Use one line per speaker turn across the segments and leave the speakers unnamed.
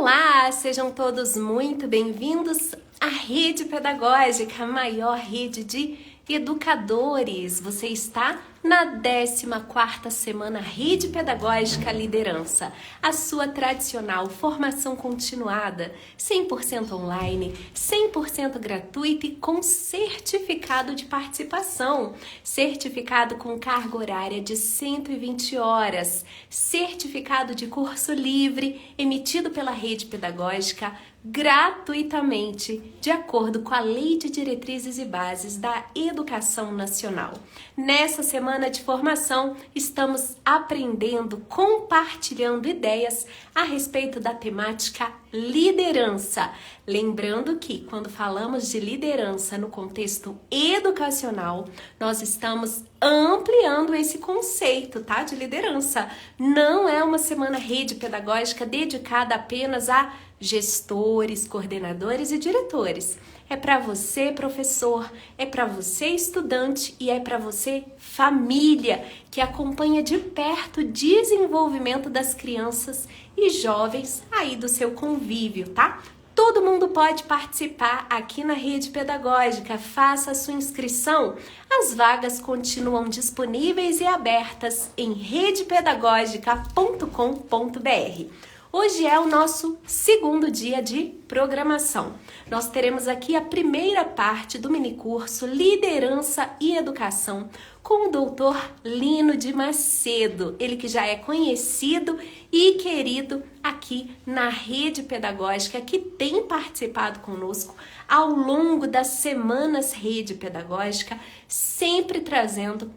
Olá, sejam todos muito bem-vindos à Rede Pedagógica, a maior rede de educadores. Você está na 14ª semana Rede Pedagógica Liderança, a sua tradicional formação continuada, 100% online, 100% gratuita e com certificado de participação, certificado com carga horária de 120 horas, certificado de curso livre emitido pela Rede Pedagógica gratuitamente, de acordo com a Lei de Diretrizes e Bases da Educação Nacional. Nessa semana de formação, estamos aprendendo, compartilhando ideias a respeito da temática liderança. Lembrando que, quando falamos de liderança no contexto educacional, nós estamos ampliando esse conceito, tá? De liderança. Não é uma semana rede pedagógica dedicada apenas a gestores, coordenadores e diretores. É para você, professor, é para você, estudante, e é para você, família, que acompanha de perto o desenvolvimento das crianças e jovens aí do seu convívio, tá? Todo mundo pode participar aqui na Rede Pedagógica. Faça a sua inscrição. As vagas continuam disponíveis e abertas em redepedagogica.com.br. Hoje é o nosso segundo dia de programação. Nós teremos aqui a primeira parte do minicurso Liderança e Educação com o Dr. Lino de Macedo, ele que já é conhecido e querido aqui na Rede Pedagógica, que tem participado conosco ao longo das semanas Rede Pedagógica, sempre trazendo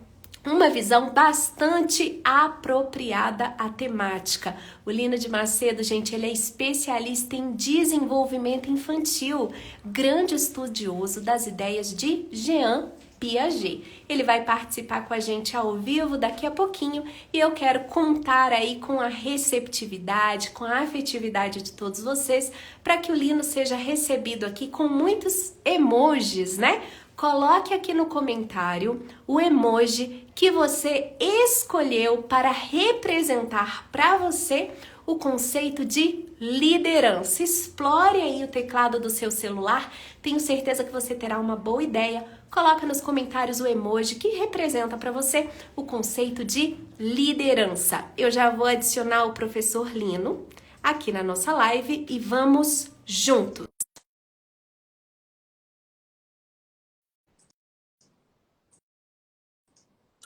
uma visão bastante apropriada à temática. O Lino de Macedo, gente, ele é especialista em desenvolvimento infantil, grande estudioso das ideias de Jean Piaget. Ele vai participar com a gente ao vivo daqui a pouquinho e eu quero contar aí com a receptividade, com a afetividade de todos vocês, para que o Lino seja recebido aqui com muitos emojis, né? Coloque aqui no comentário o emoji que você escolheu para representar para você o conceito de liderança. Explore aí o teclado do seu celular, tenho certeza que você terá uma boa ideia. Coloca nos comentários o emoji que representa para você o conceito de liderança. Eu já vou adicionar o professor Lino aqui na nossa live e vamos juntos!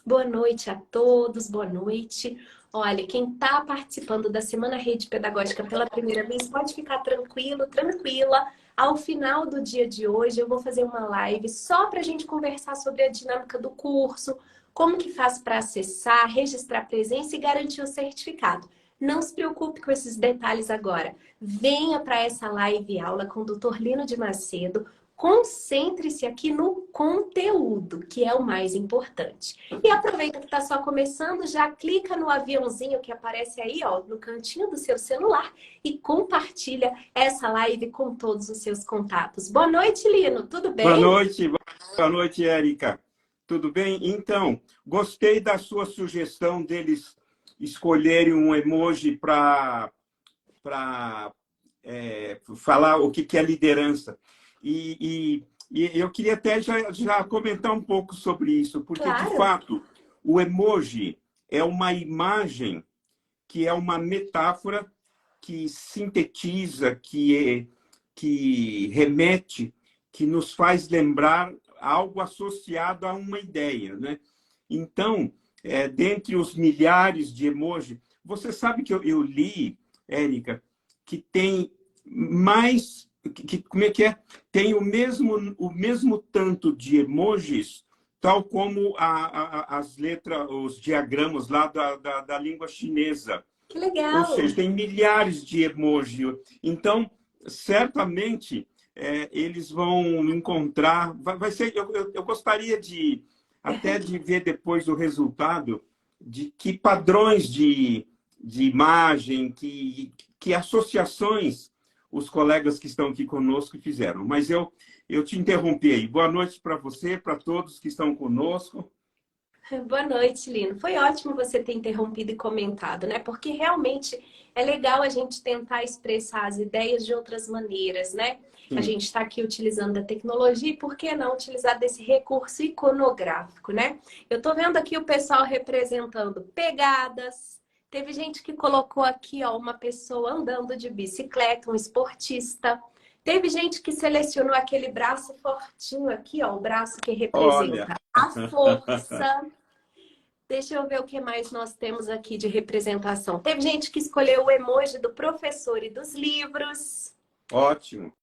Boa noite a todos, boa noite. Olha, quem está participando da Semana Rede Pedagógica pela primeira vez, pode ficar tranquilo, tranquila. Ao final do dia de hoje, eu vou fazer uma live só para a gente conversar sobre a dinâmica do curso, como que faz para acessar, registrar presença e garantir o certificado. Não se preocupe com esses detalhes agora. Venha para essa live aula com o Dr. Lino de Macedo. Concentre-se aqui no conteúdo, que é o mais importante. E aproveita que está só começando, já clica no aviãozinho que aparece aí, ó, no cantinho do seu celular e compartilha essa live com todos os seus contatos. Boa noite, Lino, tudo bem?
Boa noite, Érica. Tudo bem? Então, gostei da sua sugestão deles escolherem um emoji para falar o que é liderança. E eu queria até já comentar um pouco sobre isso, porque,
Claro.
de fato, o emoji é uma imagem que é uma metáfora que sintetiza, que remete, que nos faz lembrar algo associado a uma ideia, né? Então, dentre os milhares de emojis, você sabe que eu li, Érica, que tem mais... como é que é? Tem o mesmo tanto de emojis, tal como as letras, os diagramas lá da língua chinesa.
Que legal!
Ou seja, tem milhares de emojis. Então, certamente, eles vão encontrar... Vai ser, eu gostaria até de ver depois o resultado de que padrões de imagem, que associações os colegas que estão aqui conosco fizeram. Mas eu te interrompi aí. Boa noite para você, para todos que estão conosco.
Boa noite, Lino. Foi ótimo você ter interrompido e comentado, né? Porque realmente é legal a gente tentar expressar as ideias de outras maneiras, né? A
Sim.
gente está aqui utilizando a tecnologia e por que não utilizar desse recurso iconográfico, né? Eu tô vendo aqui o pessoal representando pegadas. Teve gente que colocou aqui, ó, uma pessoa andando de bicicleta, um esportista. Teve gente que selecionou aquele braço fortinho aqui, ó, o braço que
Olha,
representa a força. Deixa eu ver o que mais nós temos aqui de representação. Teve gente que escolheu o emoji do professor e dos livros.
ótimo.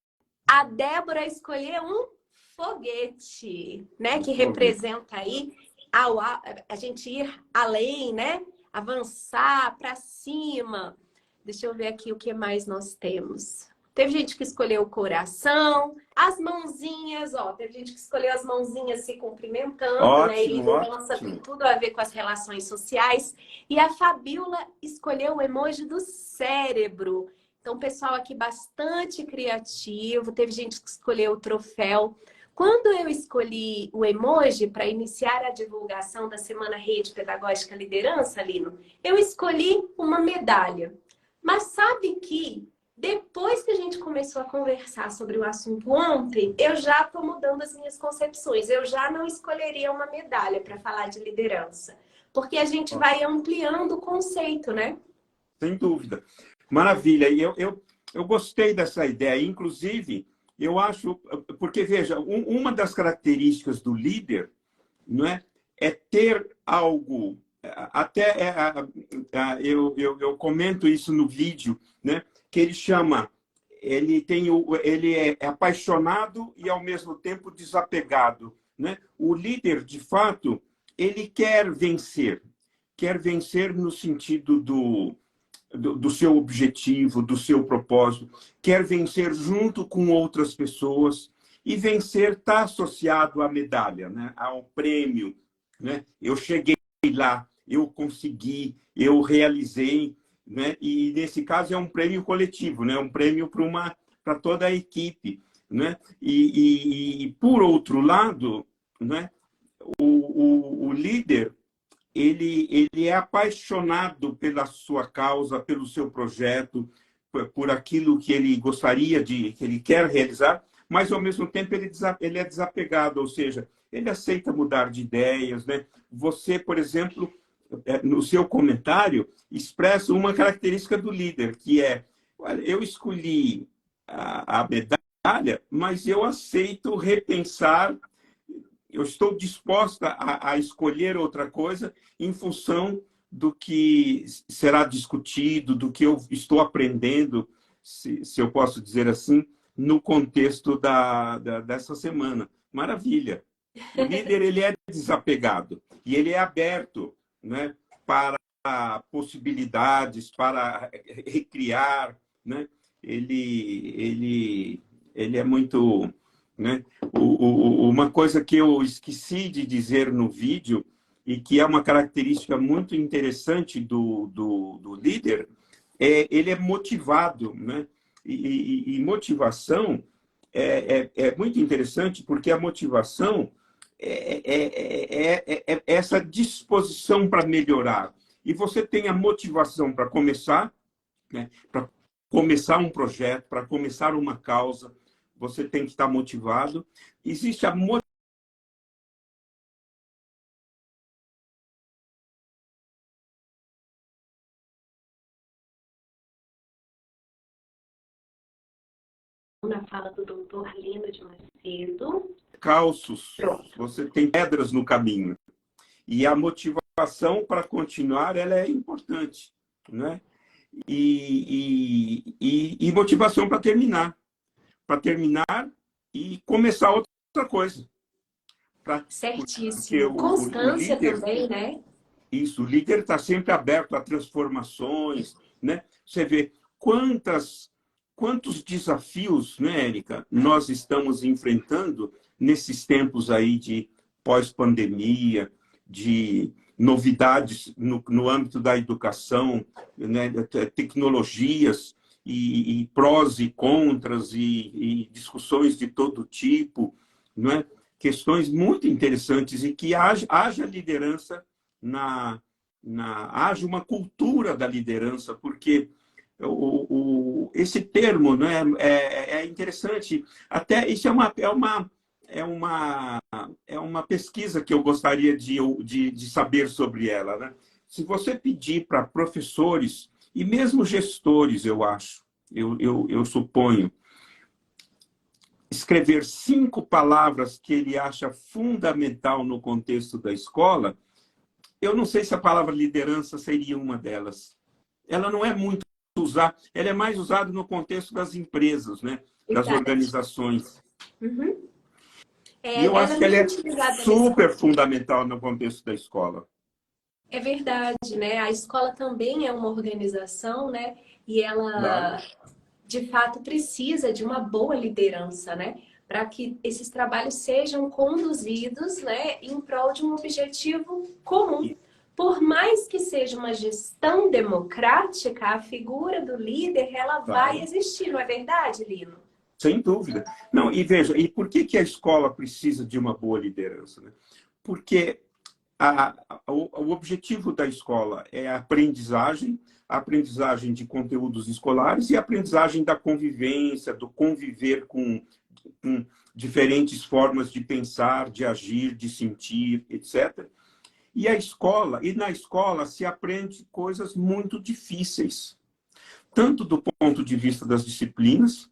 A Débora escolheu um foguete, né? Que
Foguete.
representa aí a gente ir além, né? Avançar para cima. Deixa eu ver aqui o que mais nós temos. Teve gente que escolheu o coração, as mãozinhas, ó. Teve gente que escolheu as mãozinhas se cumprimentando, né? E
Ótimo,
liderança tem
ótimo.
tudo a ver com as relações sociais. E a Fabiola escolheu o emoji do cérebro. Então, pessoal aqui bastante criativo. Teve gente que escolheu o troféu. Quando eu escolhi o emoji para iniciar a divulgação da Semana Rede Pedagógica Liderança, Lino, eu escolhi uma medalha. Mas sabe que depois que a gente começou a conversar sobre o assunto ontem, eu já estou mudando as minhas concepções. Eu já não escolheria uma medalha para falar de liderança, porque a gente vai ampliando o conceito, né?
Sem dúvida. Maravilha. E eu gostei dessa ideia. Inclusive, eu acho, porque veja, uma das características do líder, não é, é ter algo. Até eu comento isso no vídeo, né? Que ele chama, ele é apaixonado e ao mesmo tempo desapegado, né? O líder, de fato, ele quer vencer no sentido do seu objetivo, do seu propósito, quer vencer junto com outras pessoas, e vencer está associado à medalha, né? Ao prêmio, né? Eu cheguei lá, eu consegui, eu realizei, né? E nesse caso é um prêmio coletivo, né? Um prêmio para toda a equipe, né? E por outro lado, né? O líder ele é apaixonado pela sua causa, pelo seu projeto, por aquilo que ele gostaria que ele quer realizar, mas ao mesmo tempo ele é desapegado, ou seja, ele aceita mudar de ideias, né? Você, por exemplo, no seu comentário, expressa uma característica do líder, que é, olha, eu escolhi a medalha, mas eu aceito repensar, eu estou disposta a escolher outra coisa em função do que será discutido, do que eu estou aprendendo, se eu posso dizer assim, no contexto dessa semana. Maravilha. O líder ele é desapegado e ele é aberto, né, para possibilidades, para recriar, né? Ele é muito, né? Uma coisa que eu esqueci de dizer no vídeo e que é uma característica muito interessante do líder ele é motivado, né? E motivação é muito interessante porque a motivação é essa disposição para melhorar. E você tem a motivação para começar, né? Para começar um projeto, para começar uma causa, você tem que estar motivado. Existe a
Na fala do doutor Lino de Macedo.
calços,
Pronto.
você tem pedras no caminho. E a motivação para continuar ela é importante, né? E motivação para terminar e começar outra coisa. Porque
Certíssimo.
o
Constância
líder,
também, né?
isso, o líder está sempre aberto a transformações, né? Você vê quantos desafios, né, Érica, nós estamos enfrentando nesses tempos aí de pós-pandemia, de novidades no âmbito da educação, né, tecnologias e prós e contras e discussões de todo tipo, não é? questões muito interessantes e que haja liderança haja uma cultura da liderança, porque esse termo, né, é interessante. Até isso é uma pesquisa que eu gostaria de saber sobre ela, né? Se você pedir para professores e mesmo gestores, eu suponho, escrever 5 palavras que ele acha fundamental no contexto da escola, eu não sei se a palavra liderança seria uma delas. Ela não é muito usada, ela é mais usada no contexto das empresas, né? Das
Verdade.
organizações.
Uhum.
E eu
Ela
acho
é
que ela é
muito utilizada
super fundamental no contexto da escola.
É verdade, né? A escola também é uma organização, né? E
Claro.
ela, de fato, precisa de uma boa liderança, né? Para que esses trabalhos sejam conduzidos, né, em prol de um objetivo comum. Por mais que seja uma gestão democrática, a figura do líder, ela vai
Claro.
existir, não é verdade, Lino?
Sem dúvida. Não, e veja, e por que a escola precisa de uma boa liderança, né? Porque o objetivo da escola é a aprendizagem de conteúdos escolares e a aprendizagem da convivência, do conviver com diferentes formas de pensar, de agir, de sentir, etc. E na escola se aprende coisas muito difíceis, tanto do ponto de vista das disciplinas,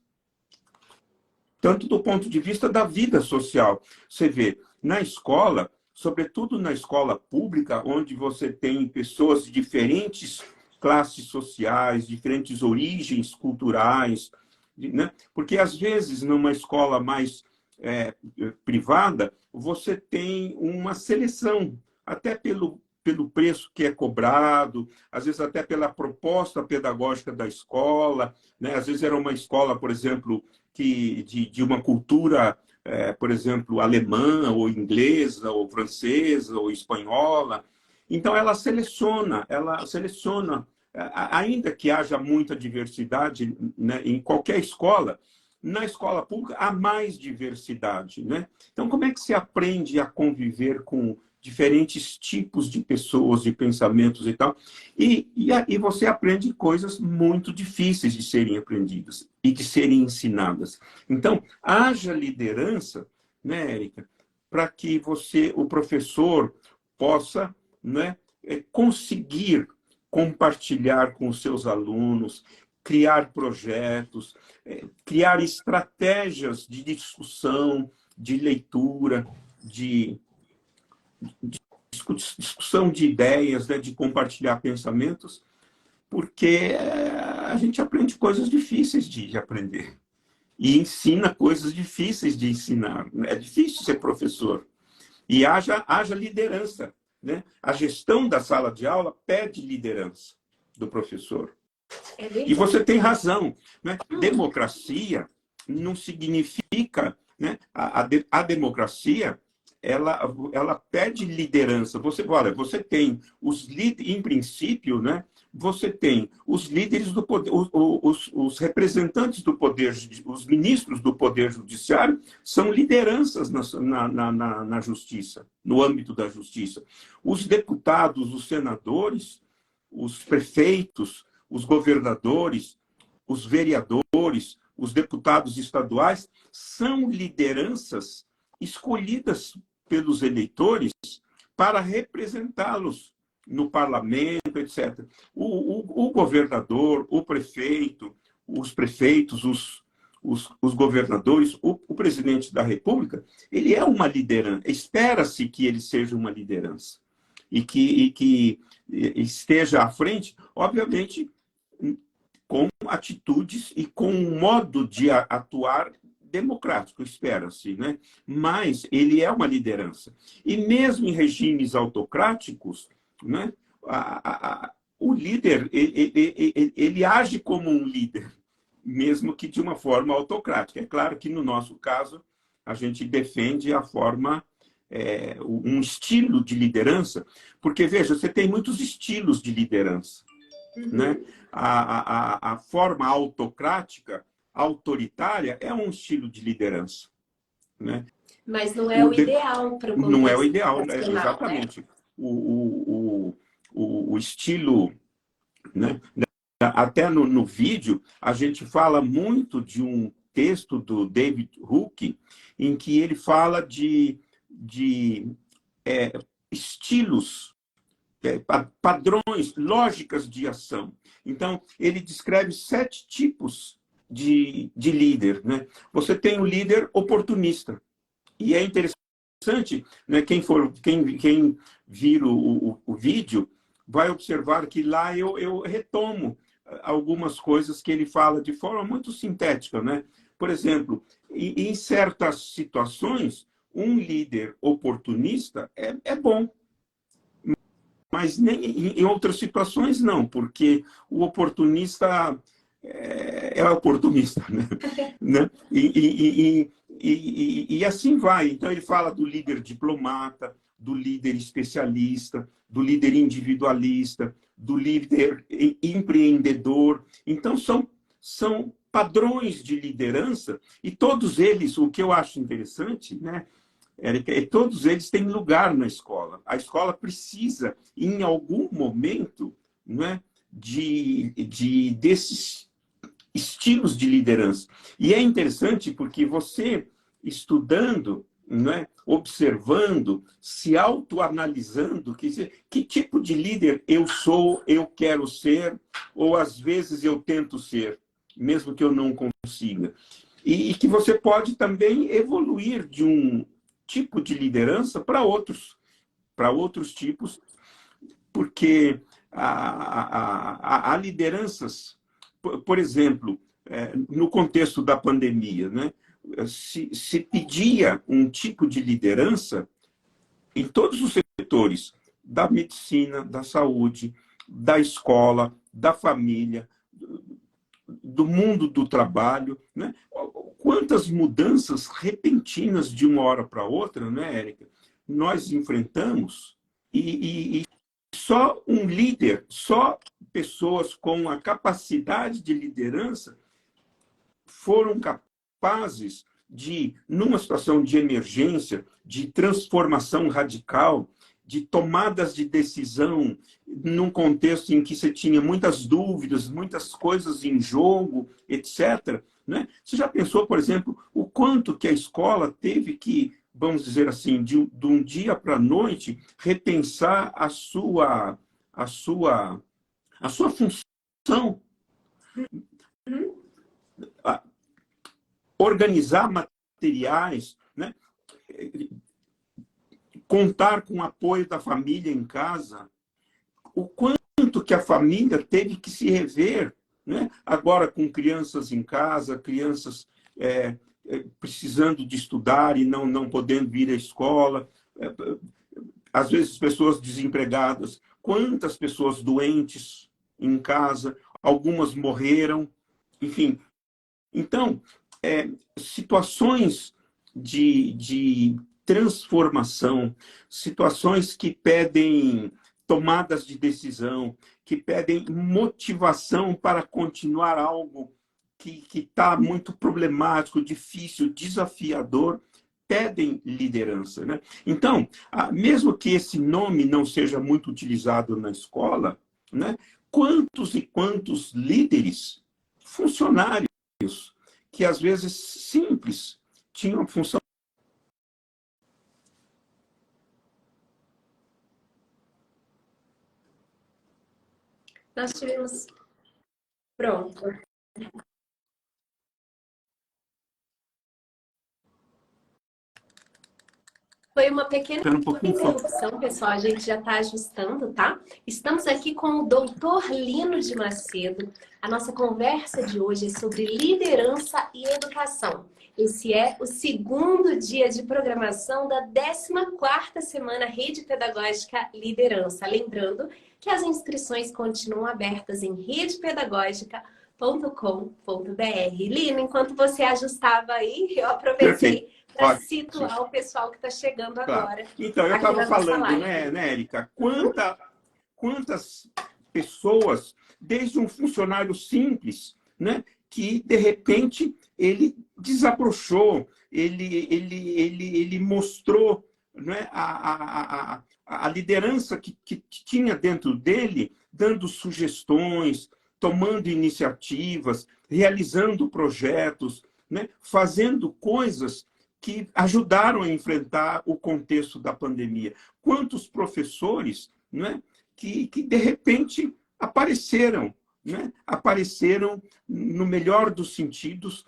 tanto do ponto de vista da vida social. Você vê, na escola, sobretudo na escola pública, onde você tem pessoas de diferentes classes sociais, diferentes origens culturais, né? Porque, às vezes, numa escola mais privada, você tem uma seleção, até pelo preço que é cobrado, às vezes até pela proposta pedagógica da escola, né? Às vezes era uma escola, por exemplo, de uma cultura, por exemplo, alemã, ou inglesa, ou francesa, ou espanhola. Então, ela seleciona, ainda que haja muita diversidade, né, em qualquer escola, na escola pública há mais diversidade, né? Então, como é que se aprende a conviver com diferentes tipos de pessoas, de pensamentos e tal? E você aprende coisas muito difíceis de serem aprendidas e de serem ensinadas. Então, haja liderança, né, Érica, para que o professor, possa, né, conseguir compartilhar com os seus alunos, criar projetos, criar estratégias de discussão, de leitura, de discussão de ideias, né, de compartilhar pensamentos, porque a gente aprende coisas difíceis de aprender e ensina coisas difíceis de ensinar. É difícil ser professor. E haja liderança, né? A gestão da sala de aula pede liderança do professor.
É
E
verdade.
você tem razão, né? Democracia não significa, né? A democracia, ela pede liderança. Olha, você tem os líderes, em princípio, né? Você tem os líderes do poder, os representantes do poder, os ministros do poder judiciário são lideranças na justiça, no âmbito da justiça. Os deputados, os senadores, os prefeitos, os governadores, os vereadores, os deputados estaduais são lideranças escolhidas pelos eleitores para representá-los no parlamento, etc. O governador, o prefeito, os prefeitos, os governadores, o presidente da República, ele é uma liderança. Espera-se que ele seja uma liderança e que esteja à frente, obviamente, com atitudes e com um modo de atuar democrático, espera-se, né? Mas ele é uma liderança. E mesmo em regimes autocráticos, né, o líder, ele age como um líder, mesmo que de uma forma autocrática. É claro que, no nosso caso, a gente defende a forma, um estilo de liderança, porque, veja, você tem muitos estilos de liderança. Né? A forma autocrática, autoritária, é um estilo de liderança. Né?
Mas não é o ideal para o
Não é o
contexto
ideal, né?
educacional, né?
Exatamente. O estilo, né? Até no vídeo, a gente fala muito de um texto do David Hooke, em que ele fala de estilos, padrões, lógicas de ação. Então, ele descreve 7 tipos de líder, né? Você tem o líder oportunista, e é interessante, né? Quem vir o vídeo vai observar que lá eu retomo algumas coisas que ele fala de forma muito sintética, né? Por exemplo, em certas situações, um líder oportunista é bom, mas nem em outras situações não, porque o oportunista é oportunista, né? Né? E assim vai. Então, ele fala do líder diplomata, do líder especialista, do líder individualista, do líder empreendedor. Então, são padrões de liderança, e todos eles, o que eu acho interessante, né, Érica, todos eles têm lugar na escola. A escola precisa, em algum momento, né, desses estilos de liderança. E é interessante porque você, estudando, né, observando, se autoanalisando, que tipo de líder eu sou, eu quero ser, ou às vezes eu tento ser, mesmo que eu não consiga. E que você pode também evoluir de um tipo de liderança para outros tipos, porque há lideranças, por exemplo, no contexto da pandemia, né? Se pedia um tipo de liderança em todos os setores, da medicina, da saúde, da escola, da família, do mundo do trabalho, né? Quantas mudanças repentinas de uma hora para outra, né, Érica, nós enfrentamos, e só um líder, só pessoas com a capacidade de liderança foram capazes de, numa situação de emergência, de transformação radical, de tomadas de decisão, num contexto em que você tinha muitas dúvidas, muitas coisas em jogo, etc. Né? Você já pensou, por exemplo, o quanto que a escola teve que, vamos dizer assim, de um dia para a noite, repensar a sua função, organizar materiais, né? Contar com o apoio da família em casa, o quanto que a família teve que se rever, né? Agora com crianças em casa, crianças precisando de estudar e não podendo vir à escola, às vezes pessoas desempregadas, quantas pessoas doentes em casa, algumas morreram, enfim. Então, situações de transformação, situações que pedem tomadas de decisão, que pedem motivação para continuar algo que está muito problemático, difícil, desafiador, pedem liderança, né? Então, mesmo que esse nome não seja muito utilizado na escola, né, quantos e quantos líderes, funcionários, que às vezes simples, tinham a função.
Nós tivemos. Pronto. Foi uma pequena interrupção, pessoal. A gente já está ajustando, tá? Estamos aqui com o Dr. Lino de Macedo. A nossa conversa de hoje é sobre liderança e educação. Esse é o segundo dia de programação da 14ª semana Rede Pedagógica Liderança. Lembrando que as inscrições continuam abertas em redepedagógica.com.br. Lino, enquanto você ajustava aí, eu aproveitei para situar o pessoal que está chegando agora.
Então, eu estava falando, né, Érica, quantas pessoas, desde um funcionário simples, né, que, de repente, ele desabrochou, ele mostrou, né, a liderança que tinha dentro dele, dando sugestões, tomando iniciativas, realizando projetos, né, fazendo coisas que ajudaram a enfrentar o contexto da pandemia. Quantos professores, né, que de repente apareceram, né, apareceram no melhor dos sentidos,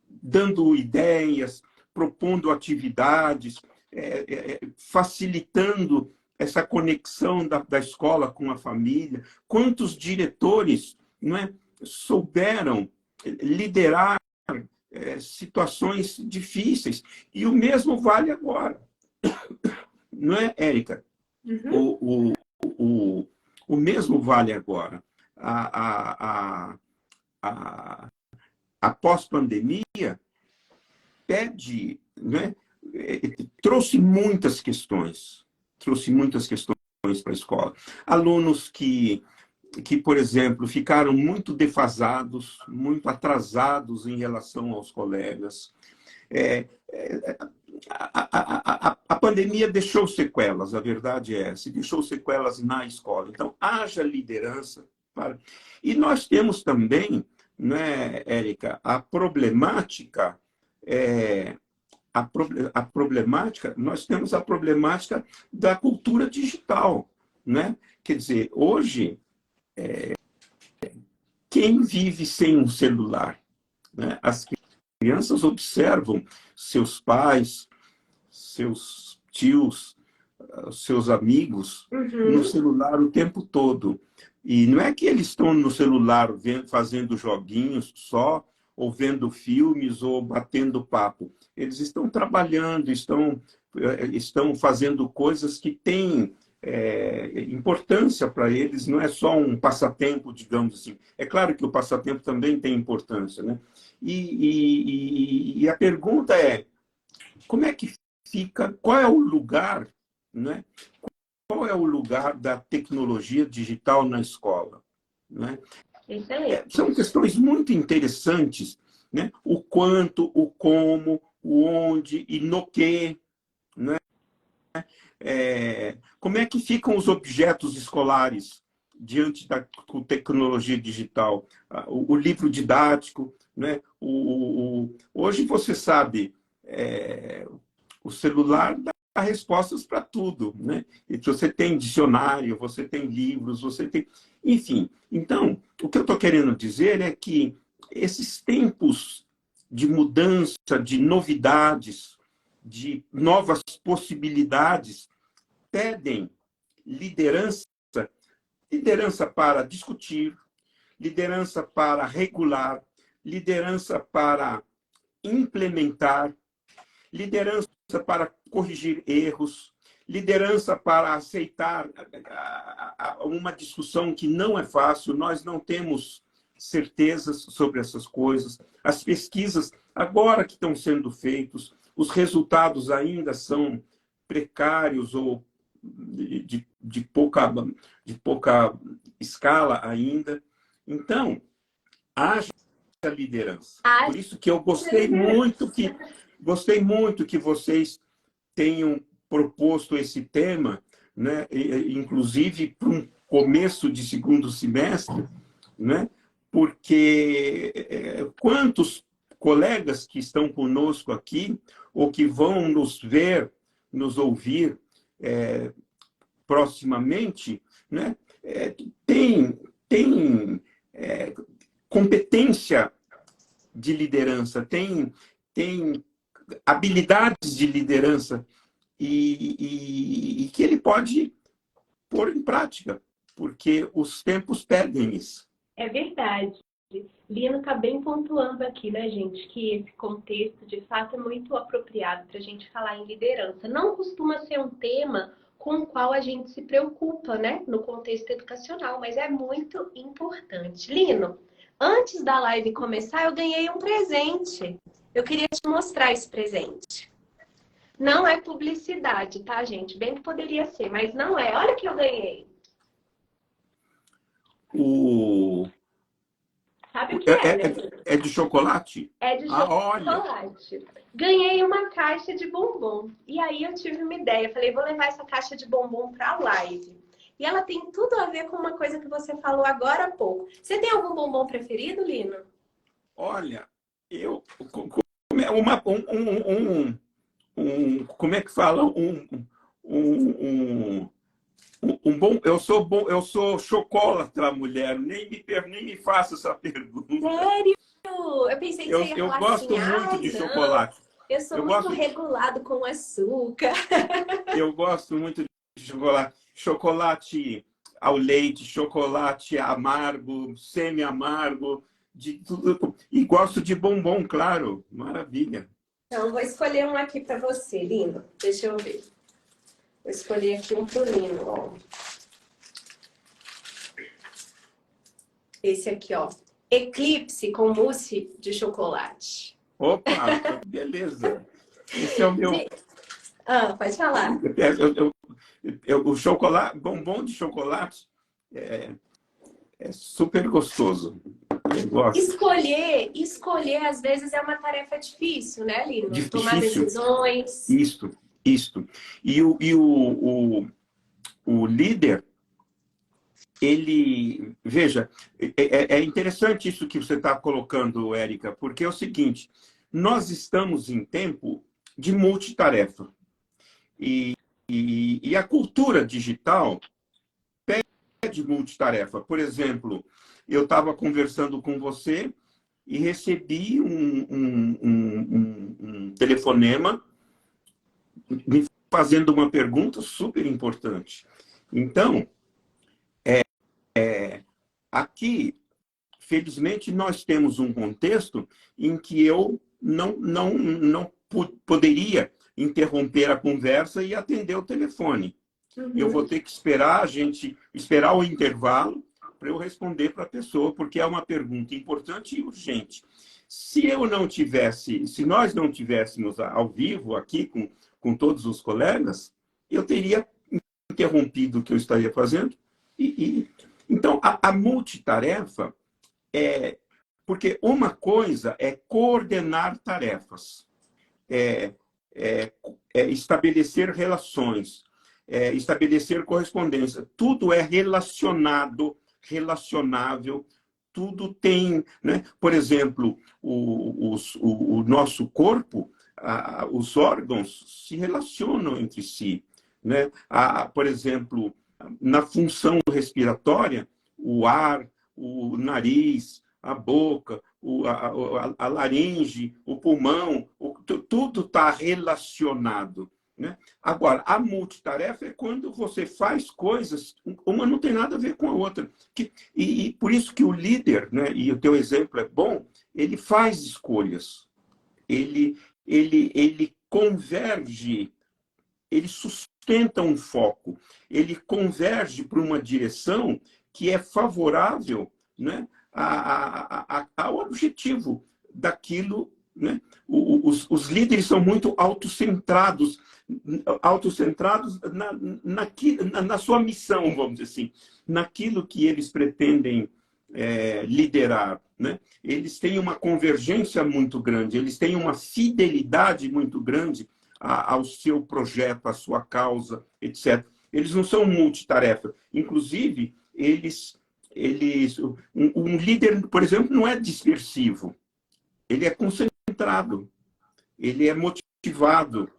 dando ideias, propondo atividades, facilitando essa conexão da escola com a família. Quantos diretores, não é, souberam liderar situações difíceis. E o mesmo vale agora. Não é, Érica?
Uhum.
O mesmo vale agora. A pós-pandemia pede, né, trouxe muitas questões para a escola. Alunos que, por exemplo, ficaram muito defasados, muito atrasados em relação aos colegas. A pandemia deixou sequelas, a verdade é essa, deixou sequelas na escola. Então, haja liderança para... E nós temos também, né, Érica, a problemática, nós temos a problemática da cultura digital, né? Quer dizer, hoje, quem vive sem um celular, né? As crianças observam seus pais, seus tios, seus amigos no
Uhum.
celular o tempo todo. E não é que eles estão no celular fazendo joguinhos só, ou vendo filmes, ou batendo papo. Eles estão trabalhando, estão fazendo coisas que têm importância para eles, não é só um passatempo, digamos assim. É claro que o passatempo também tem importância, né? E a pergunta é, como é que fica, qual é o lugar, né? Qual é o lugar da tecnologia digital na escola, né? São
Excelente.
questões muito interessantes, né? O quanto, o como, o onde e no que, né? Como é que ficam os objetos escolares diante da tecnologia digital? O livro didático, né? Hoje você sabe, o celular dá respostas para tudo, né? E você tem dicionário, você tem livros, você tem... Enfim, então, o que eu estou querendo dizer é que esses tempos de mudança, de novidades, de novas possibilidades, pedem liderança, liderança para discutir, liderança para regular, liderança para implementar, liderança para corrigir erros, liderança para aceitar uma discussão que não é fácil, nós não temos certezas sobre essas coisas. As pesquisas, agora que estão sendo feitos, os resultados ainda são precários ou de pouca escala ainda. Então, haja liderança.
Ah,
Por isso que eu gostei muito que vocês tenham proposto esse tema, né? Inclusive para um começo de segundo semestre, né? Porque quantos colegas que estão conosco aqui ou que vão nos ver, nos ouvir proximamente, né? Tem competência de liderança, tem habilidades de liderança e que ele pode pôr em prática, porque os tempos pedem isso.
é verdade. Lino está bem pontuando aqui, né, gente, que esse contexto, de fato, é muito apropriado para a gente falar em liderança. Não costuma ser um tema com o qual a gente se preocupa, né, no contexto educacional, mas é muito importante. Lino, antes da live começar, eu ganhei um presente. Eu queria te mostrar esse presente. Não é publicidade, tá, gente? Bem que poderia ser, mas não é. Olha o que eu ganhei.
O
Sabe o que é, né?
É de chocolate?
É de
Ah, olha.
chocolate. Ganhei uma caixa de bombom. E aí eu tive uma ideia. Falei, vou levar essa caixa de bombom para a live. E ela tem tudo a ver com uma coisa que você falou agora há pouco. Você tem algum bombom preferido, Lino?
Olha, eu... Uma, como é que fala? Um, bom... Eu sou chocolatra, mulher. Nem me faça essa pergunta.
Sério? Eu pensei que você ia
Eu
falar assim,
gosto muito
ai,
de
não,
chocolate.
eu sou
Eu
muito
gosto,
regulado com açúcar.
eu gosto muito de chocolate. Chocolate ao leite, chocolate amargo, semi-amargo, de tudo. E gosto de bombom, claro. Maravilha.
Então, vou escolher um aqui para você, Lino. Deixa eu ver. Vou escolher aqui um pro Lino, ó. Esse aqui, ó. Eclipse com mousse de chocolate.
Opa, beleza. Esse é o meu.
Pode falar.
O chocolate, bombom de chocolate é super gostoso. Eu gosto.
Escolher às vezes é uma tarefa difícil, né, Lino? Tomar
Difícil.
decisões.
Isto. O líder, ele... Veja, é interessante isso que você está colocando, Érica, porque é o seguinte, nós estamos em tempo de multitarefa. E a cultura digital pede multitarefa. Por exemplo, eu estava conversando com você e recebi um telefonema me fazendo uma pergunta super importante. Então, aqui, felizmente, nós temos um contexto em que eu não poderia interromper a conversa e atender o telefone. Eu vou ter que esperar o intervalo para eu responder para a pessoa, porque é uma pergunta importante e urgente. Se nós não tivéssemos ao vivo aqui com todos os colegas, eu teria interrompido o que eu estaria fazendo. Então, a multitarefa é... Porque uma coisa é coordenar tarefas, é estabelecer relações, estabelecer correspondência. Tudo é relacionado, relacionável, tudo tem... Né? Por exemplo, o nosso corpo, os órgãos se relacionam entre si. Né? Por exemplo, na função respiratória, o ar, o nariz, a boca, a laringe, o pulmão, tudo está relacionado. Né? Agora, a multitarefa é quando você faz coisas, uma não tem nada a ver com a outra. E por isso que o líder, né, e o teu exemplo é bom, ele faz escolhas, ele converge, ele sustenta um foco, ele converge para uma direção que é favorável, né, ao objetivo daquilo. Né? Os líderes são muito autocentrados na sua missão, vamos dizer assim, naquilo que eles pretendem liderar. Né? Eles têm uma convergência muito grande, eles têm uma fidelidade muito grande ao seu projeto, à sua causa, etc. Eles não são multitarefa. Inclusive, um líder, por exemplo, não é dispersivo. Ele é concentrado, ele é motivado,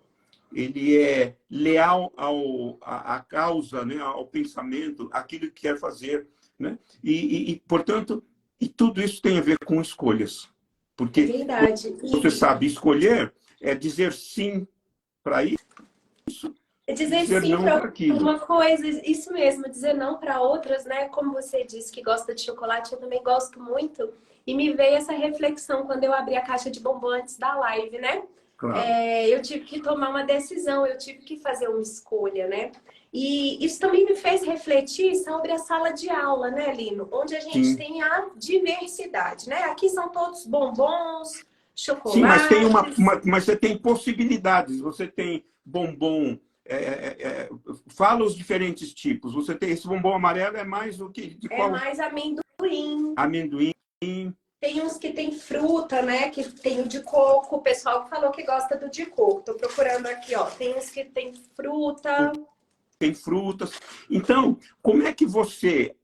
ele é leal à causa, né, ao pensamento, àquilo que quer fazer. Né? Portanto, tudo isso tem a ver com escolhas. Porque você sabe, escolher é dizer sim para isso,
dizer sim para uma coisa, isso mesmo, dizer não para outras, né? Como você disse que gosta de chocolate, eu também gosto muito. E me veio essa reflexão quando eu abri a caixa de bombom antes da live, né?
Claro.
Eu tive que tomar uma decisão, eu tive que fazer uma escolha, né? E isso também me fez refletir sobre a sala de aula, né, Lino? Onde a gente tem a diversidade, né? Aqui são todos bombons, chocolates.
Sim, mas você tem possibilidades. Você tem bombom... fala os diferentes tipos. Você tem esse bombom amarelo, é mais o que? De qual?
É mais amendoim.
Amendoim.
Tem uns que tem fruta, né? Que tem o de coco. O pessoal falou que gosta do de coco. Tô procurando aqui, ó. Tem uns que tem fruta.
Tem frutas. Então, como é que você...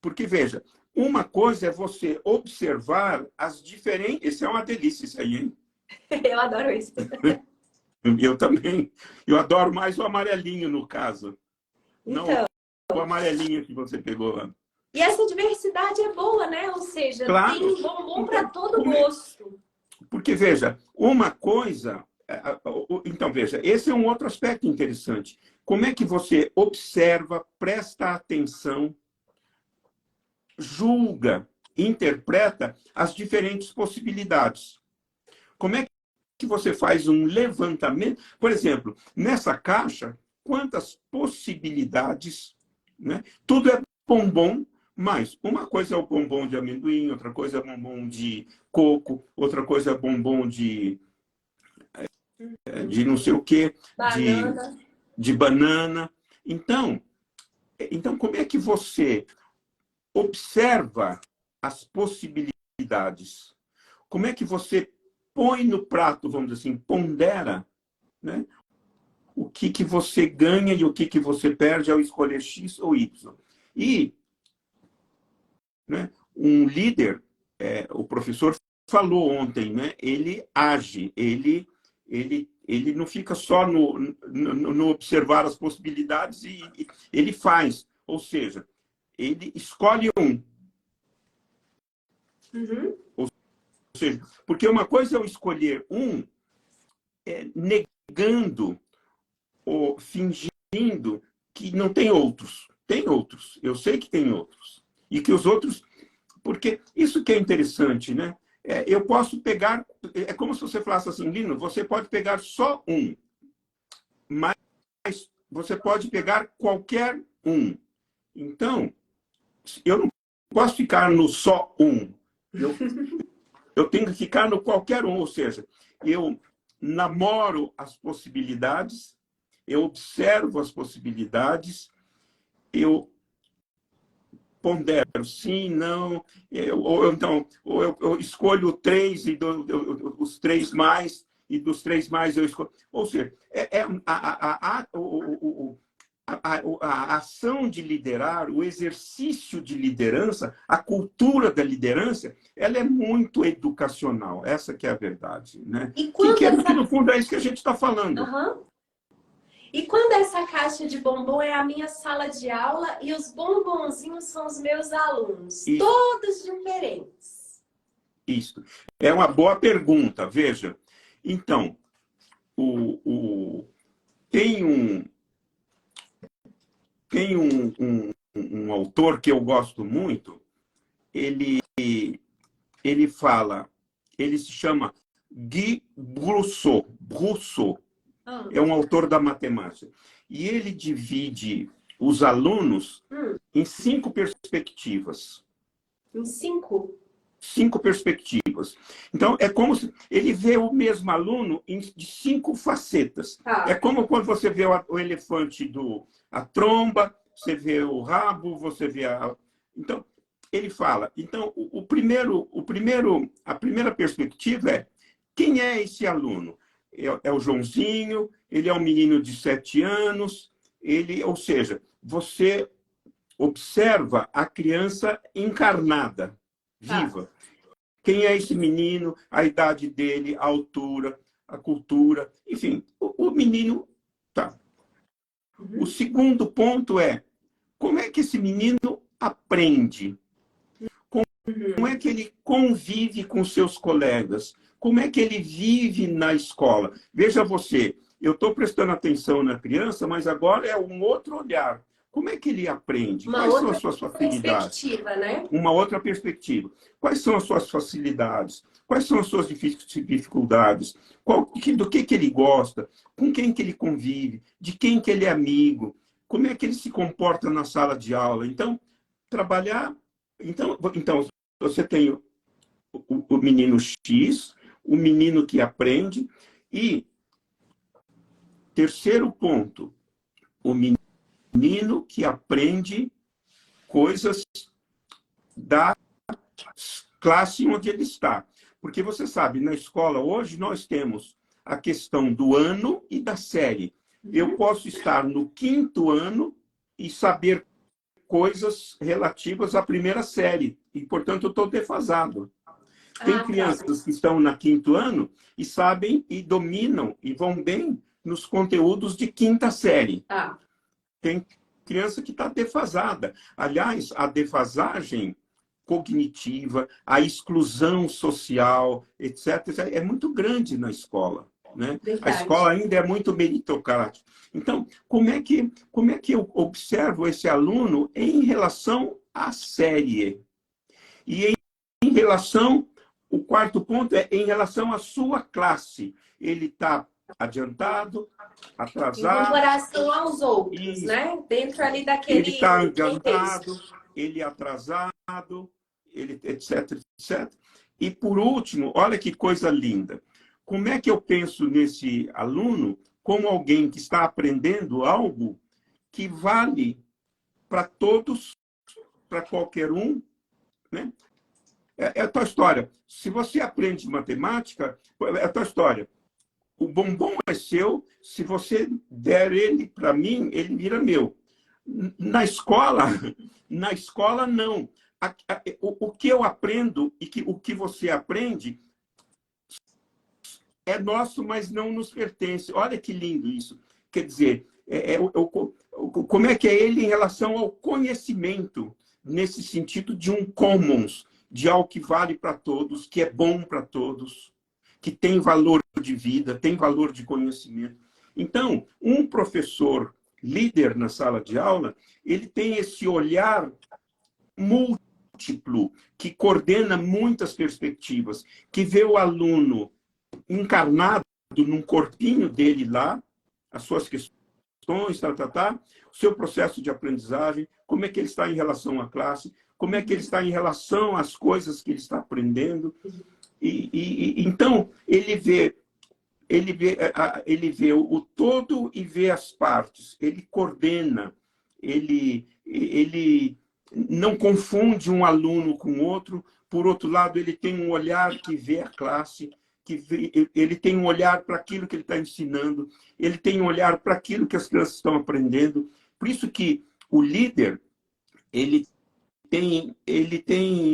Porque, veja, uma coisa é você observar as diferentes... Isso é uma delícia, isso aí, hein?
Eu adoro isso.
Eu também. Eu adoro mais o amarelinho, no caso. Não
Então,
o amarelinho que você pegou lá.
e essa diversidade é boa, né? Ou seja,
Claro.
tem bombom para
Então,
todo gosto.
porque, veja, uma coisa... Então, veja, esse é um outro aspecto interessante. Como é que você observa, presta atenção, julga, interpreta as diferentes possibilidades? Como é que você faz um levantamento? Por exemplo, nessa caixa, quantas possibilidades, né? Tudo é bombom, mas uma coisa é o bombom de amendoim, outra coisa é bombom de coco, outra coisa é bombom de não sei o quê,
Banana.
de banana. Então, como é que você observa as possibilidades? Como é que você põe no prato, vamos dizer assim, pondera, né, o que você ganha e o que você perde ao escolher X ou Y? E, né, um líder, o professor falou ontem, né, ele age, ele não fica só no observar as possibilidades e ele faz. Ou seja, ele escolhe um.
Uhum.
Ou seja, porque uma coisa é eu escolher um negando ou fingindo que não tem outros. Tem outros. Eu sei que tem outros. E que os outros... Porque isso que é interessante, né? Eu posso pegar... É como se você falasse assim, Lino, você pode pegar só um, mas você pode pegar qualquer um. Então, eu não posso ficar no só um. Eu tenho que ficar no qualquer um, ou seja, eu namoro as possibilidades, eu observo as possibilidades, eu pondero sim, não, ou eu escolho três e os três mais, e dos três mais eu escolho. Ou seja, a ação de liderar, o exercício de liderança, a cultura da liderança, ela é muito educacional. Essa que é a verdade, né?
E quando
Que no fundo é isso que a gente está falando.
Uhum. E quando essa caixa de bombom é a minha sala de aula e os bombonzinhos são os meus alunos,
Isso,
todos diferentes.
isso. É uma boa pergunta, veja. Então, tem um autor que eu gosto muito, ele fala, ele se chama Guy Brousseau. Brousseau é um autor da matemática. E ele divide os alunos em 5 perspectivas.
Em 5?
5 perspectivas. Então, é como se ele vê o mesmo aluno de 5 facetas.
Tá.
É como quando você vê o elefante a tromba, você vê o rabo, você vê a... Então, ele fala. Então, a primeira perspectiva é: quem é esse aluno? É o Joãozinho, ele é um menino de 7 anos, ou seja, você observa a criança encarnada, viva. Quem é esse menino, a idade dele, a altura, a cultura, enfim, o menino tá. O segundo ponto é: como é que esse menino aprende? Como é que ele convive com seus colegas? Como é que ele vive na escola? Veja você, eu estou prestando atenção na criança, mas agora é um outro olhar. Como é que ele aprende? Quais são as suas facilidades?
Perspectiva, né?
Uma outra perspectiva. Quais são as suas facilidades? Quais são as suas dificuldades? Do que ele gosta? Com quem que ele convive? De quem que ele é amigo? Como é que ele se comporta na sala de aula? Então, trabalhar... Então você tem o menino X, o menino que aprende, e, terceiro ponto, o menino que aprende coisas das classe onde ele está. Porque você sabe, na escola hoje nós temos a questão do ano e da série. Eu posso estar no 5º ano e saber coisas relativas à primeira série. E, portanto, eu estou defasado. Tem crianças que estão no 5º ano e sabem e dominam e vão bem nos conteúdos de 5ª série. Tem criança que está defasada. Aliás, a defasagem cognitiva, a exclusão social, etc., é muito grande na escola. Né? A escola ainda é muito meritocrática. Então, como é que eu observo esse aluno em relação à série? E em relação, o 4º ponto é em relação à sua classe. Ele está adiantado, atrasado.
Em comparação aos outros, né? Dentro ali daquele...
Ele está adiantado, ele é atrasado, ele, etc, etc. E, por último, olha que coisa linda. Como é que eu penso nesse aluno como alguém que está aprendendo algo que vale para todos, para qualquer um, né? É a tua história. Se você aprende matemática, é a tua história. O bombom é seu, se você der ele para mim, ele vira meu. Na escola não. O que eu aprendo e o que você aprende é nosso, mas não nos pertence. Olha que lindo isso. Quer dizer, como é que é ele em relação ao conhecimento, nesse sentido de um commons, de algo que vale para todos, que é bom para todos, que tem valor de vida, tem valor de conhecimento. Então, um professor líder na sala de aula, ele tem esse olhar múltiplo, que coordena muitas perspectivas, que vê o aluno encarnado num corpinho dele lá, as suas questões, o seu processo de aprendizagem, como é que ele está em relação à classe, como é que ele está em relação às coisas que ele está aprendendo. Então, ele vê o todo e vê as partes, ele coordena, ele não confunde um aluno com outro. Por outro lado, ele tem um olhar que vê a classe, ele tem um olhar para aquilo que ele está ensinando, ele tem um olhar para aquilo que as crianças estão aprendendo. Por isso que o líder, ele tem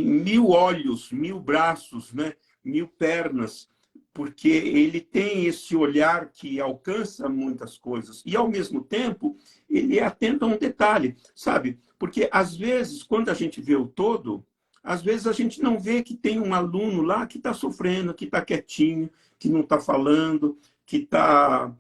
1000 olhos, 1000 braços, né? 1000 pernas, porque ele tem esse olhar que alcança muitas coisas. E, ao mesmo tempo, ele é atento a um detalhe, sabe? Porque, às vezes, quando a gente vê o todo, às vezes a gente não vê que tem um aluno lá que está sofrendo, que está quietinho, que não está falando, que está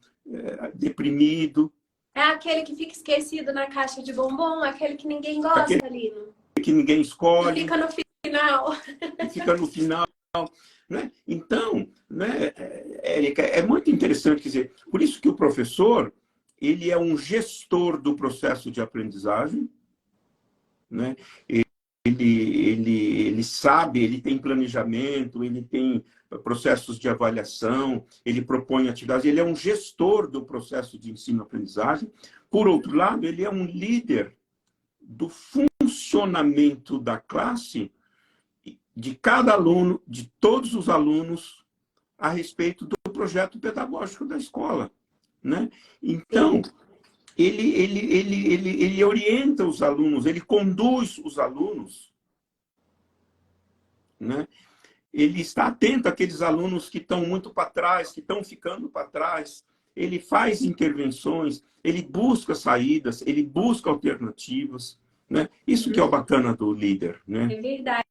deprimido.
É aquele que fica esquecido na caixa de bombom, aquele que ninguém gosta,
aquele
Lino.
Que ninguém escolhe.
Que fica no final.
Que fica no final. Né? Então, né, Érica, é muito interessante, quer dizer, por isso que o professor, ele é um gestor do processo de aprendizagem, né? Ele sabe, ele tem planejamento, ele tem processos de avaliação, ele propõe atividades, ele é um gestor do processo de ensino-aprendizagem. Por outro lado, ele é um líder do funcionamento da classe, de cada aluno, de todos os alunos, a respeito do projeto pedagógico da escola, né? Então, ele orienta os alunos, ele conduz os alunos, né? Ele está atento àqueles alunos que estão muito para trás, que estão ficando para trás. Ele faz intervenções, ele busca saídas, ele busca alternativas, né? Isso que é o bacana do líder, né?
É verdade.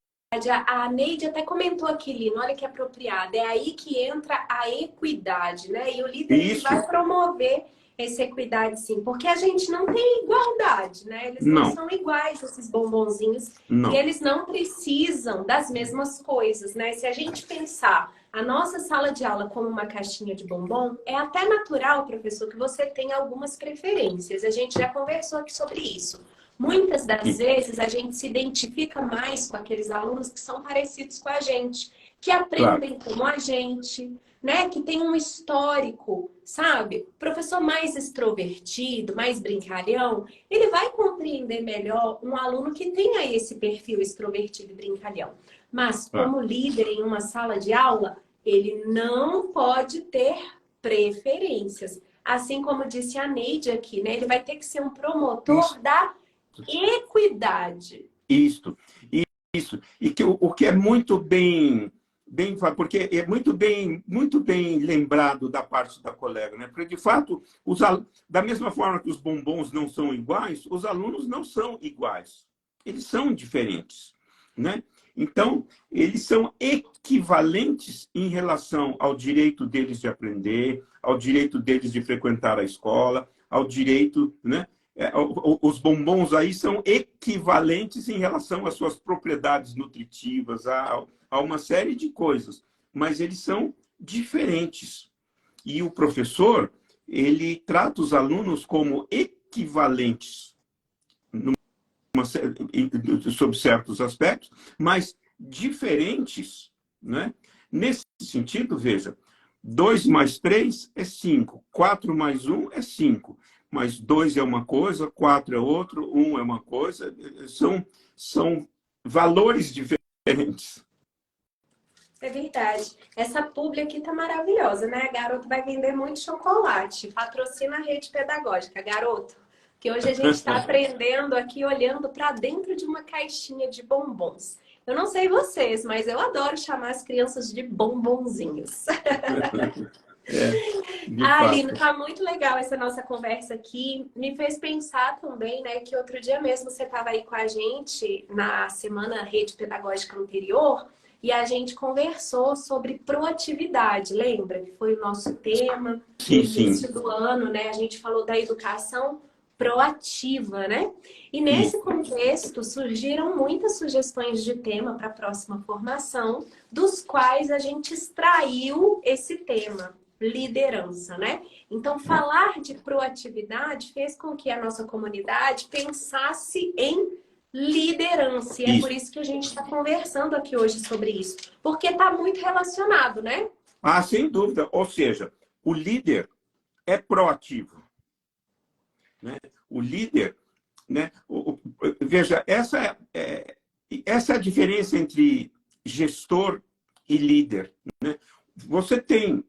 A Neide até comentou aqui, Lino, olha que apropriado. É aí que entra a equidade, né? E o líder ele vai promover essa equidade, sim. Porque a gente não tem igualdade, né? Eles não são iguais, esses bombonzinhos.
Não.
E eles não precisam das mesmas coisas, né? Se a gente pensar a nossa sala de aula como uma caixinha de bombom, é até natural, professor, que você tenha algumas preferências. A gente já conversou aqui sobre isso. Muitas das vezes a gente se identifica mais com aqueles alunos que são parecidos com a gente, que aprendem como a gente, né, que tem um histórico, sabe? Professor mais extrovertido, mais brincalhão, ele vai compreender melhor um aluno que tenha esse perfil extrovertido e brincalhão. Mas
Ah,
como líder em uma sala de aula, ele não pode ter preferências. Assim como disse a Neide aqui, né? Ele vai ter que ser um
isso,
promotor da equidade.
isso, isso. E que o que é muito bem, porque é muito bem lembrado da parte da colega, né? Porque, de fato, da mesma forma que os bombons não são iguais, os alunos não são iguais. Eles são diferentes, né? Então, eles são equivalentes em relação ao direito deles de aprender, ao direito deles de frequentar a escola, ao direito, né? Os bombons aí são equivalentes em relação às suas propriedades nutritivas, a uma série de coisas, mas eles são diferentes. E o professor, ele trata os alunos como equivalentes sob certos aspectos, mas diferentes, né? Nesse sentido, veja, 2 mais 3 é 5, 4 mais 1 é 5, mas 2 é uma coisa, 4 é outro, 1 é uma coisa, são valores diferentes.
É verdade. Essa publi aqui tá maravilhosa, né? A garota vai vender muito chocolate. Patrocina a rede pedagógica, garoto. Que hoje a gente está aprendendo aqui, olhando para dentro de uma caixinha de bombons. Eu não sei vocês, mas eu adoro chamar as crianças de bombonzinhos.
É, de
Ah, Aline,
fato.
tá muito legal essa nossa conversa aqui. Me fez pensar também, né, que outro dia mesmo você estava aí com a gente na semana Rede Pedagógica anterior e a gente conversou sobre proatividade, lembra? Que foi o nosso tema no
Sim, sim.
início do ano, né? A gente falou da educação proativa, né? E
E,
nesse contexto surgiram muitas sugestões de tema para a próxima formação, dos quais a gente extraiu esse tema liderança, né? Então, falar de proatividade fez com que a nossa comunidade pensasse em liderança. E é por
isso.
isso que a gente está conversando aqui hoje sobre isso. Porque está muito relacionado, né?
Ah, sem dúvida. Ou seja, o líder é proativo, né? O líder, né? Veja, essa é a diferença entre gestor e líder, né?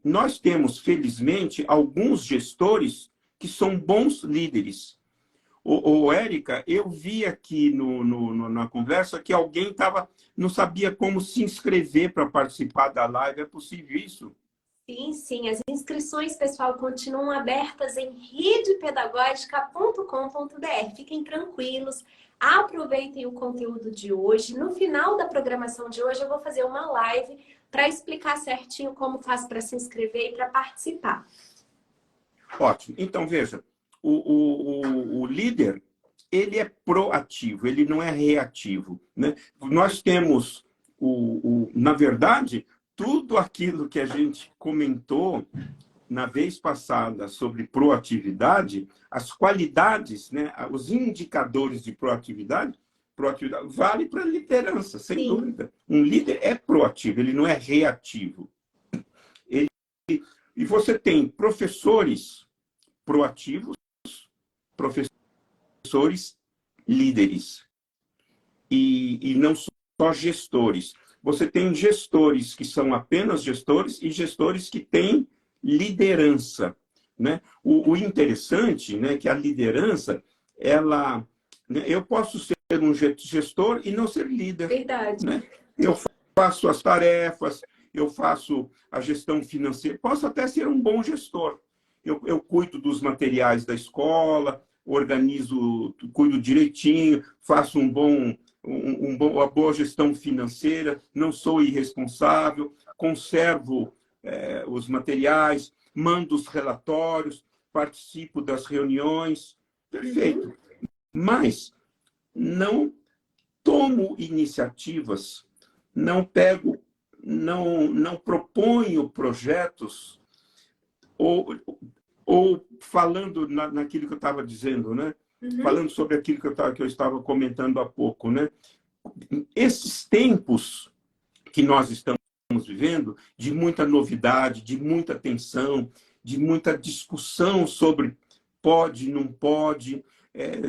Nós temos, felizmente, alguns gestores que são bons líderes. Érica, eu vi aqui na conversa que alguém não sabia como se inscrever para participar da live. É possível isso?
Sim, sim. As inscrições, pessoal, continuam abertas em redepedagógica.com.br. Fiquem tranquilos, aproveitem o conteúdo de hoje. No final da programação de hoje, eu vou fazer uma live para explicar certinho como faz para se inscrever e para participar.
Ótimo. Então, veja, o líder, ele é proativo, ele não é reativo, né? Nós temos, na verdade, tudo aquilo que a gente comentou na vez passada sobre proatividade, as qualidades, né, os indicadores de proatividade vale para a liderança, sem
Sim.
dúvida. Um líder é proativo, ele não é reativo. Ele, e você tem professores proativos, professores líderes, e não só gestores. Você tem gestores que são apenas gestores e gestores que têm liderança, né? O interessante, né, que a liderança, né, eu posso ser um gestor e não ser líder,
Verdade.
né? Eu faço as tarefas, eu faço a gestão financeira, posso até ser um bom gestor. Eu cuido dos materiais da escola, organizo, cuido direitinho, faço uma boa gestão financeira, não sou irresponsável, conservo os materiais, mando os relatórios, participo das reuniões, perfeito.
Uhum.
Mas não tomo iniciativas, não pego, não proponho projetos, ou falando naquilo que eu estava dizendo, né?
Uhum.
Falando sobre aquilo que eu estava comentando há pouco, né? Esses tempos que nós estamos vivendo, de muita novidade, de muita tensão, de muita discussão sobre pode, não pode,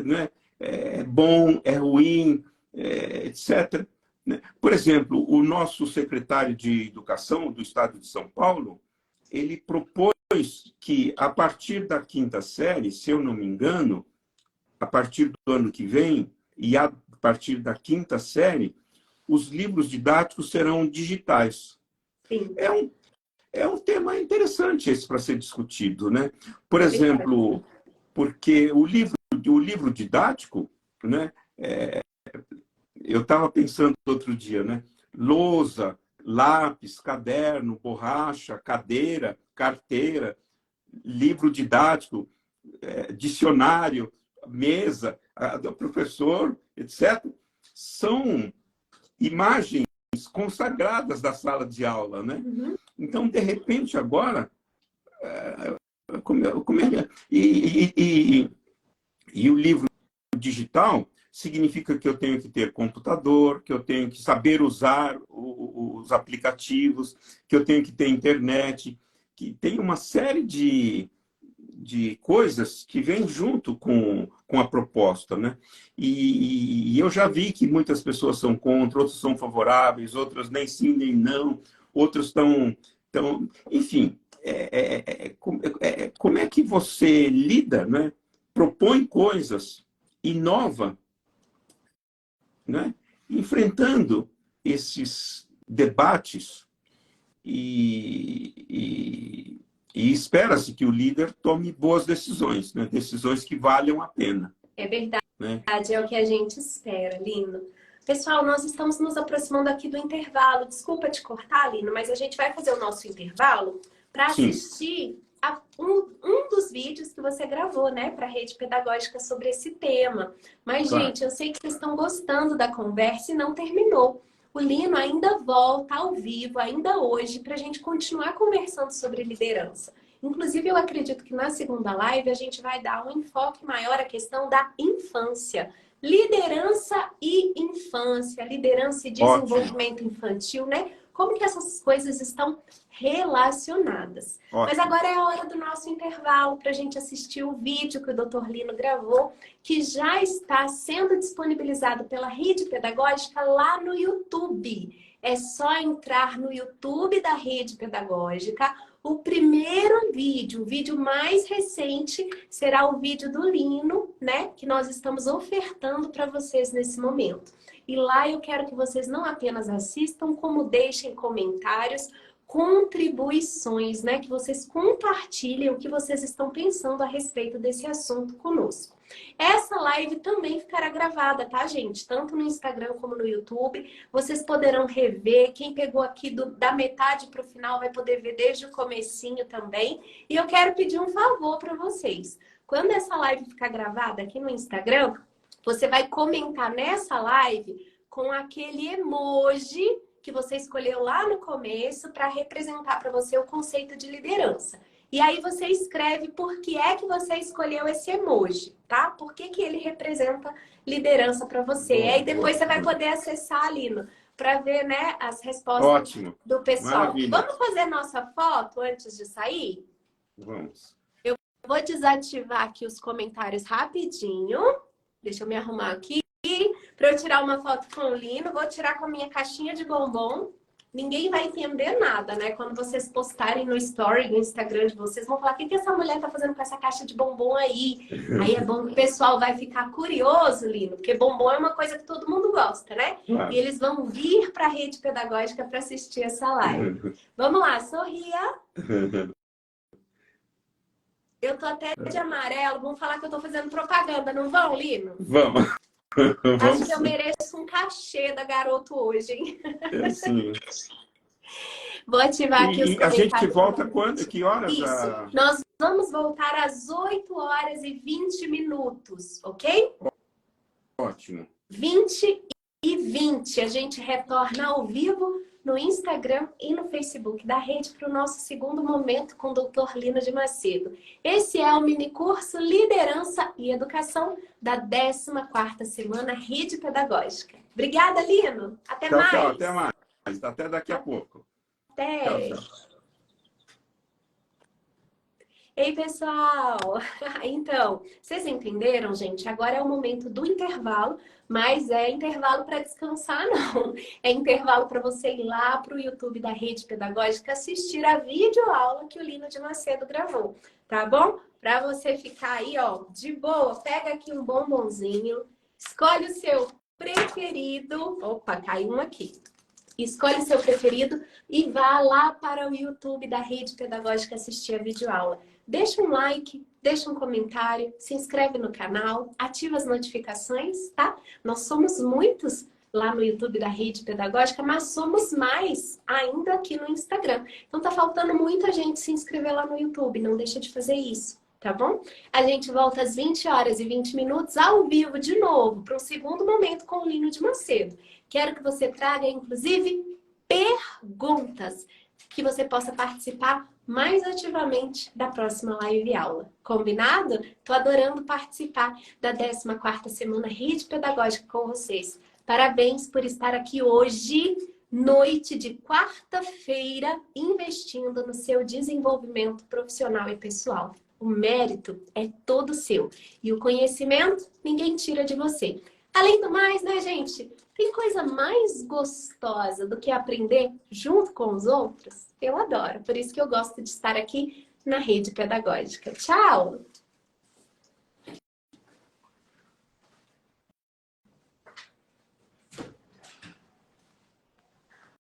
né? É bom, é ruim, etc. Né? Por exemplo, o nosso secretário de Educação do Estado de São Paulo, ele propôs que, a partir da quinta série, se eu não me engano, a partir do ano que vem, e a partir da quinta série, os livros didáticos serão digitais.
Sim.
É um tema interessante esse para ser discutido, né? Por exemplo, porque o livro didático, né? Eu estava pensando outro dia, né? Lousa, lápis, caderno, borracha, cadeira, carteira, livro didático, dicionário, mesa, do professor, etc. São imagens consagradas da sala de aula, né?
Uhum.
Então, de repente, agora, e o livro digital significa que eu tenho que ter computador, que eu tenho que saber usar os aplicativos, que eu tenho que ter internet, que tem uma série de coisas que vêm junto com a proposta, né? E eu já vi que muitas pessoas são contra, outras são favoráveis, outras nem sim nem não, outros estão... Enfim, como é que você lida, né? Propõe coisas, inova, né? Enfrentando esses debates e espera-se que o líder tome boas decisões, né? Decisões que valham a pena.
É verdade,
né?
É o que a gente espera, Lino. Pessoal, nós estamos nos aproximando aqui do intervalo. Desculpa te cortar, Lino, mas a gente vai fazer o nosso intervalo para assistir um dos vídeos que você gravou, né, para a rede pedagógica sobre esse tema. Mas, claro, gente, eu sei que vocês estão gostando da conversa e não terminou. O Lino ainda volta ao vivo, ainda hoje, para a gente continuar conversando sobre liderança. Inclusive, eu acredito que na segunda live a gente vai dar um enfoque maior à questão da infância. Liderança e infância, liderança e desenvolvimento infantil, né? Como que essas coisas estão relacionadas. Ótimo. Mas agora é a hora do nosso intervalo para a gente assistir o vídeo que o Dr. Lino gravou, que já está sendo disponibilizado pela Rede Pedagógica lá no YouTube. É só entrar no YouTube da Rede Pedagógica. O primeiro vídeo, o vídeo mais recente, será o vídeo do Lino, né? Que nós estamos ofertando para vocês nesse momento. E lá eu quero que vocês não apenas assistam, como deixem comentários, contribuições, né? Que vocês compartilhem o que vocês estão pensando a respeito desse assunto conosco. Essa live também ficará gravada, tá, gente? Tanto no Instagram como no YouTube. Vocês poderão rever. Quem pegou aqui da metade para o final vai poder ver desde o comecinho também. E eu quero pedir um favor para vocês. Quando essa live ficar gravada aqui no Instagram, você vai comentar nessa live com aquele emoji que você escolheu lá no começo para representar para você o conceito de liderança. E aí você escreve por que é que você escolheu esse emoji, tá? Por que que ele representa liderança para você. E aí depois você vai poder acessar ali para ver, né, as respostas do pessoal. Maravilha. Vamos fazer nossa foto antes de sair?
Vamos.
Eu vou desativar aqui os comentários rapidinho. Deixa eu me arrumar aqui para eu tirar uma foto com o Lino. Vou tirar com a minha caixinha de bombom. Ninguém vai entender nada, né? Quando vocês postarem no story, no Instagram de vocês, vão falar: o que essa mulher tá fazendo com essa caixa de bombom aí? Aí é bom que o pessoal vai ficar curioso, Lino, porque bombom é uma coisa que todo mundo gosta, né? Claro. E eles vão vir para a rede pedagógica para assistir essa live. Vamos lá, sorria. Eu tô até de amarelo, vão falar que eu tô fazendo propaganda, não vão, Lino?
Vamos.
Acho que eu mereço um cachê da Garoto hoje, hein?
Sim.
Vou ativar aqui os comentários.
A gente volta quando? Que horas?
Isso. Nós vamos voltar às 8 horas e 20 minutos, ok?
Ótimo.
20 e 20. A gente retorna ao vivo no Instagram e no Facebook da rede para o nosso segundo momento com o Dr. Lino de Macedo. Esse é o minicurso Liderança e Educação da 14ª semana Rede Pedagógica. Obrigada, Lino. Até mais.
Tchau, até mais. Até daqui a pouco. Tchau,
Até!
tchau.
Ei, pessoal! Então, vocês entenderam, gente? Agora é o momento do intervalo, mas é intervalo para descansar, não. É intervalo para você ir lá para o YouTube da Rede Pedagógica assistir a videoaula que o Lino de Macedo gravou, tá bom? Para você ficar aí, ó, de boa, pega aqui um bombonzinho, escolhe o seu preferido. Opa, caiu um aqui. Escolhe seu preferido e vá lá para o YouTube da Rede Pedagógica assistir a videoaula. Deixa um like, deixa um comentário, se inscreve no canal, ativa as notificações, tá? Nós somos muitos lá no YouTube da Rede Pedagógica, mas somos mais ainda aqui no Instagram. Então tá faltando muita gente se inscrever lá no YouTube, não deixa de fazer isso, tá bom? A gente volta às 20 horas e 20 minutos ao vivo de novo, para um segundo momento com o Lino de Macedo. Quero que você traga, inclusive, perguntas que você possa participar mais ativamente da próxima live aula. Combinado? Tô adorando participar da 14ª Semana Rede Pedagógica com vocês. Parabéns por estar aqui hoje, noite de quarta-feira, investindo no seu desenvolvimento profissional e pessoal. O mérito é todo seu e o conhecimento ninguém tira de você. Além do mais, né, gente? Tem coisa mais gostosa do que aprender junto com os outros? Eu adoro. Por isso que eu gosto de estar aqui na Rede Pedagógica. Tchau!